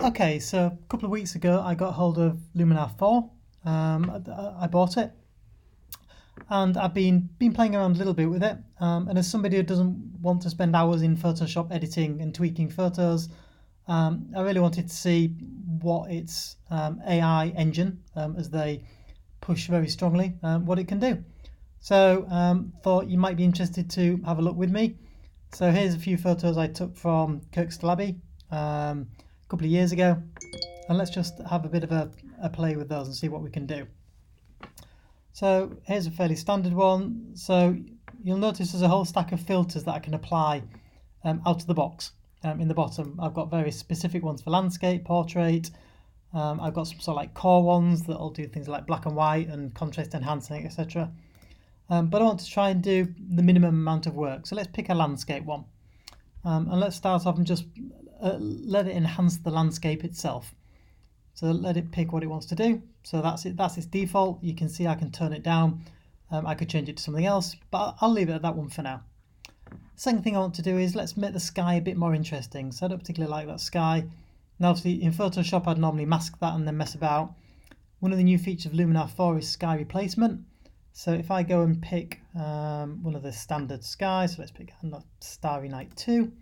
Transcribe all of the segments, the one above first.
Okay, so a couple of weeks ago I got hold of Luminar 4. I bought it and I've been playing around a little bit with it. And as somebody who doesn't want to spend hours in Photoshop editing and tweaking photos, I really wanted to see what its AI engine, as they push very strongly, what it can do. So thought you might be interested to have a look with me. So here's a few photos I took from Kirkstalabi a couple of years ago, and let's just have a bit of a play with those and see what we can do. So here's a fairly standard one. So you'll notice there's a whole stack of filters that I can apply out of the box. In the bottom I've got very specific ones for landscape, portrait. I've got some sort of like core ones that'll do things like black and white and contrast enhancing, etc. But I want to try and do the minimum amount of work. So let's pick a landscape one. And let's start off and just let it enhance the landscape itself. So let it pick what it wants to do. So that's it. That's its default. You can see I can turn it down. I could change it to something else, but I'll leave it at that one for now. Second thing I want to do is let's make the sky a bit more interesting. So I don't particularly like that sky. Now obviously in Photoshop I'd normally mask that and then mess about. One of the new features of Luminar 4 is sky replacement. So if I go and pick one of the standard skies, so let's pick Starry Night 2.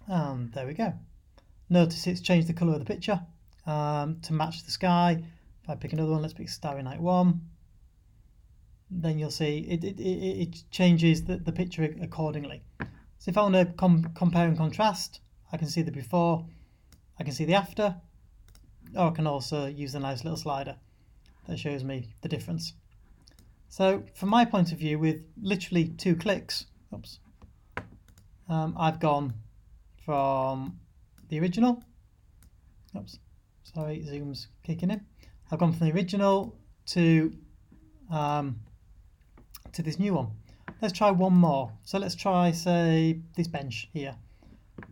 And there we go. Notice it's changed the colour of the picture to match the sky. If I pick another one, let's pick Starry Night 1. Then you'll see it changes the picture accordingly. So if I want to compare and contrast, I can see the before, I can see the after, or I can also use a nice little slider that shows me the difference. So from my point of view, with literally 2 clicks, I've gone from the original. Zoom's kicking in. I've gone from the original to this new one. Let's try one more. So let's try, say, this bench here.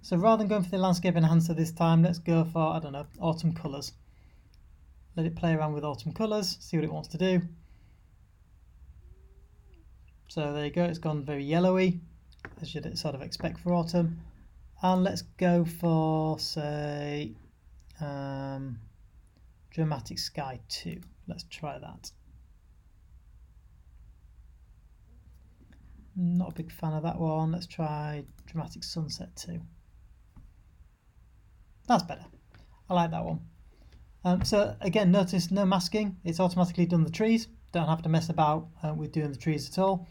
So rather than going for the landscape enhancer this time, let's go for, I don't know, autumn colours. Let it play around with autumn colours, see what it wants to do. So there you go, it's gone very yellowy, as you'd sort of expect for autumn. And let's go for, say, Dramatic Sky 2. Let's try that. Not a big fan of that one. Let's try Dramatic Sunset 2. That's better. I like that one. So again, notice no masking. It's automatically done the trees. Don't have to mess about with doing the trees at all.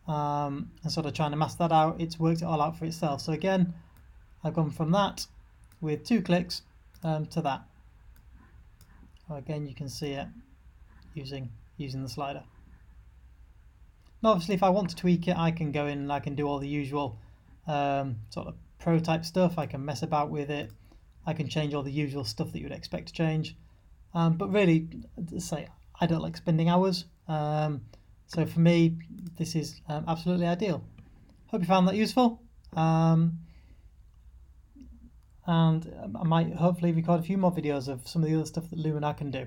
And sort of trying to mask that out. It's worked it all out for itself. So again, I've gone from that with 2 clicks to that. Again, you can see it using the slider. Now, obviously, if I want to tweak it, I can go in and I can do all the usual sort of pro type stuff. I can mess about with it. I can change all the usual stuff that you would expect to change. But really, say, I don't like spending hours. So for me, this is absolutely ideal. Hope you found that useful. And I might hopefully record a few more videos of some of the other stuff that Luminar can do.